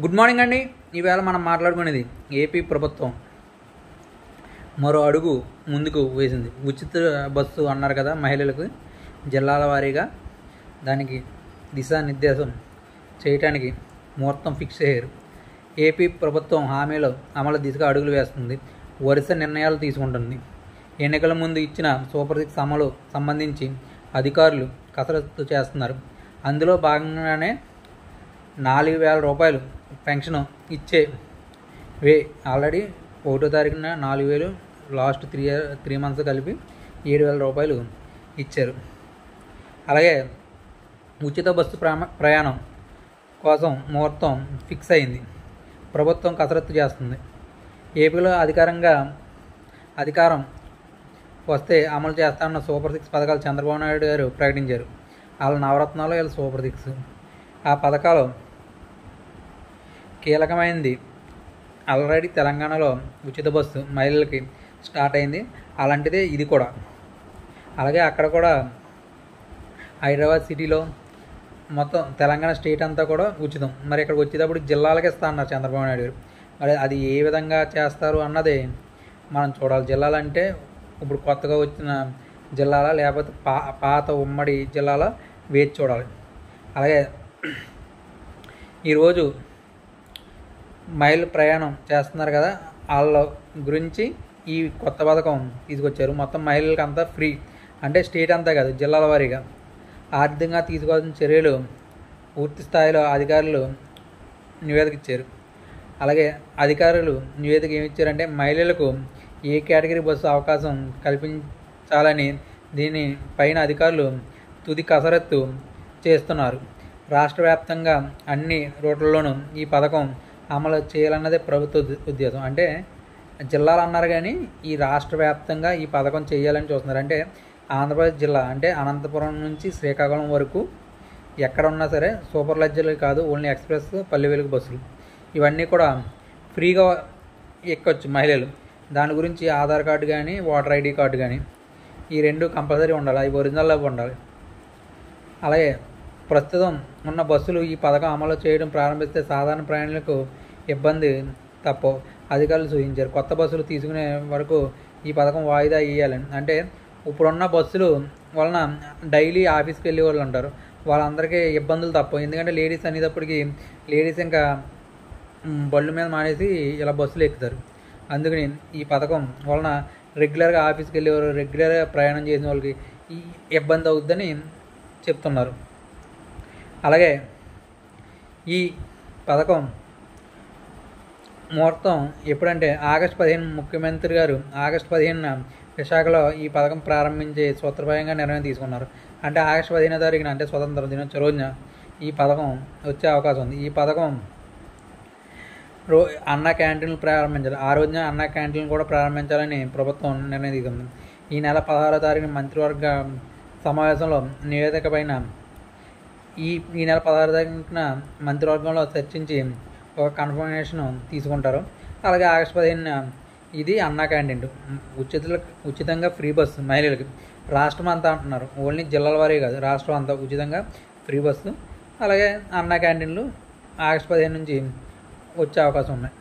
Good morning అండి. ఈవేళ మనం మాట్లాడుకునేది ఏపీ ప్రభుత్వం మరో అడుగు ముందుకు వేసింది. ఉచిత బస్సు అన్నారు కదా మహిళలకు, జిల్లాల వారీగా దానికి దిశానిర్దేశం చేయటానికి ముహూర్తం ఫిక్స్ అయ్యారు. ఏపీ ప్రభుత్వం హామీల అమలు దిశగా అడుగులు వేస్తుంది, వరుస నిర్ణయాలు తీసుకుంటుంది. ఎన్నికల ముందు ఇచ్చిన సూపర్ 6 అమలు సంబంధించి అధికారులు కసరత్తు చేస్తున్నారు. అందులో భాగంగానే 4,000 రూపాయలు పెన్షన్ ఇచ్చే ఆల్రెడీ 1వ తారీఖున 4,000, లాస్ట్ 3 మంత్స్ కలిపి 7,000 రూపాయలు ఇచ్చారు. అలాగే ఉచిత బస్సు ప్రయాణం కోసం ముహూర్తం ఫిక్స్ అయింది. ప్రభుత్వం కసరత్తు చేస్తుంది. ఏపీలో అధికారం వస్తే అమలు చేస్తామన్న సూపర్ 6 పథకాలు చంద్రబాబు నాయుడు గారు ప్రకటించారు. వాళ్ళ నవరత్నాలు, వీళ్ళ సూపర్ 6 ఆ పథకాలు కీలకమైనది. ఆల్రెడీ తెలంగాణలో ఉచిత బస్సు మహిళలకి స్టార్ట్ అయింది, అలాంటిదే ఇది కూడా. అలాగే అక్కడ కూడా హైదరాబాద్ సిటీలో మొత్తం తెలంగాణ స్టేట్ అంతా కూడా ఉచితం. మరి ఇక్కడికి వచ్చేటప్పుడు జిల్లాలకే ఇస్తా అన్నారు చంద్రబాబు నాయుడు గారు. మరి అది ఏ విధంగా చేస్తారు అన్నది మనం చూడాలి. జిల్లాలంటే ఇప్పుడు కొత్తగా వచ్చిన జిల్లాల, లేకపోతే పాత ఉమ్మడి జిల్లాల వేచి చూడాలి. అలాగే ఈరోజు మహిళలు ప్రయాణం చేస్తున్నారు కదా, వాళ్ళ గురించి ఈ కొత్త పథకం తీసుకొచ్చారు. మొత్తం మహిళలకు అంతా ఫ్రీ, అంటే స్టేట్ అంతా కాదు, జిల్లాల వారీగా. ఆర్థికంగా తీసుకోవాల్సిన చర్యలు పూర్తి స్థాయిలో అధికారులు నివేదిక ఇచ్చారు. అలాగే అధికారులు నివేదిక ఏమి ఇచ్చారంటే, మహిళలకు ఏ కేటగిరీ బస్సు అవకాశం కల్పించాలని దీని పైన అధికారులు తుది కసరత్తు చేస్తున్నారు. రాష్ట్ర వ్యాప్తంగా అన్ని రూట్లలోనూ ఈ పథకం అమలు చేయాలన్నదే ప్రభుత్వ ఉద్దేశం. అంటే జిల్లాలు అన్నారు కానీ ఈ రాష్ట్ర వ్యాప్తంగా ఈ పథకం చేయాలని చూస్తున్నారు. అంటే ఆంధ్రప్రదేశ్ జిల్లా అంటే అనంతపురం నుంచి శ్రీకాకుళం వరకు ఎక్కడ ఉన్నా సరే సూపర్ లగ్జరీ కాదు, ఓన్లీ ఎక్స్ప్రెస్, పల్లె వెలుగు బస్సులు ఇవన్నీ కూడా ఫ్రీగా ఎక్కొచ్చు మహిళలు. దాని గురించి ఆధార్ కార్డు కానీ, ఓటర్ ఐడి కార్డు కానీ ఈ 2 కంపల్సరీ ఉండాలి, అవి ఒరిజినల్లో ఉండాలి. అలాగే ప్రస్తుతం ఉన్న బస్సులు ఈ పథకం అమలు చేయడం ప్రారంభిస్తే సాధారణ ప్రయాణికులకు ఇబ్బంది తప్పవు అధికారులు సూచించారు. కొత్త బస్సులు తీసుకునే వరకు ఈ పథకం వాయిదా వేయాలని. అంటే ఇప్పుడున్న బస్సులు వలన డైలీ ఆఫీస్కి వెళ్ళే వాళ్ళు ఉంటారు, వాళ్ళందరికీ ఇబ్బందులు తప్పవు. ఎందుకంటే లేడీస్ అనేటప్పటికి లేడీస్ ఇంకా బళ్ళు మీద మానేసి ఇలా బస్సులు ఎక్కుతారు. అందుకని ఈ పథకం వలన రెగ్యులర్గా ఆఫీస్కి వెళ్ళేవారు, రెగ్యులర్గా ప్రయాణం చేసిన వాళ్ళకి ఈ ఇబ్బంది అవుతుందని చెప్తున్నారు. అలాగే ఈ పథకం ముహూర్తం ఎప్పుడంటే ఆగస్టు 15 ముఖ్యమంత్రి గారు ఆగస్టు 15న విశాఖలో ఈ పథకం ప్రారంభించే సూత్రప్రాయంగా నిర్ణయం తీసుకున్నారు. అంటే ఆగస్టు 15వ తారీఖున, అంటే స్వతంత్ర దినోత్సవ రోజున ఈ పథకం వచ్చే అవకాశం ఉంది. ఈ పథకం అన్న క్యాంటీన్లు ప్రారంభించాలి. ఆ రోజున అన్న క్యాంటీన్లు కూడా ప్రారంభించాలని ప్రభుత్వం నిర్ణయం తీసుకుంది. ఈ నెల 16వ తారీఖున మంత్రివర్గ సమావేశంలో నివేదిక పైన ఈ నెల 16వ తారీఖున మంత్రివర్గంలో చర్చించి ఒక కన్ఫర్మేషన్ తీసుకుంటారు. అలాగే ఆగస్టు 15న ఇది అన్నా క్యాంటీన్ ఉచితంగా ఫ్రీ బస్సు మహిళలకి రాష్ట్రం అంతా అంటున్నారు, ఓన్లీ జిల్లాల వారే కాదు, రాష్ట్రం అంతా ఉచితంగా ఫ్రీ బస్సు. అలాగే అన్నా క్యాంటీన్లు ఆగస్టు 15 నుంచి వచ్చే అవకాశం ఉన్నాయి.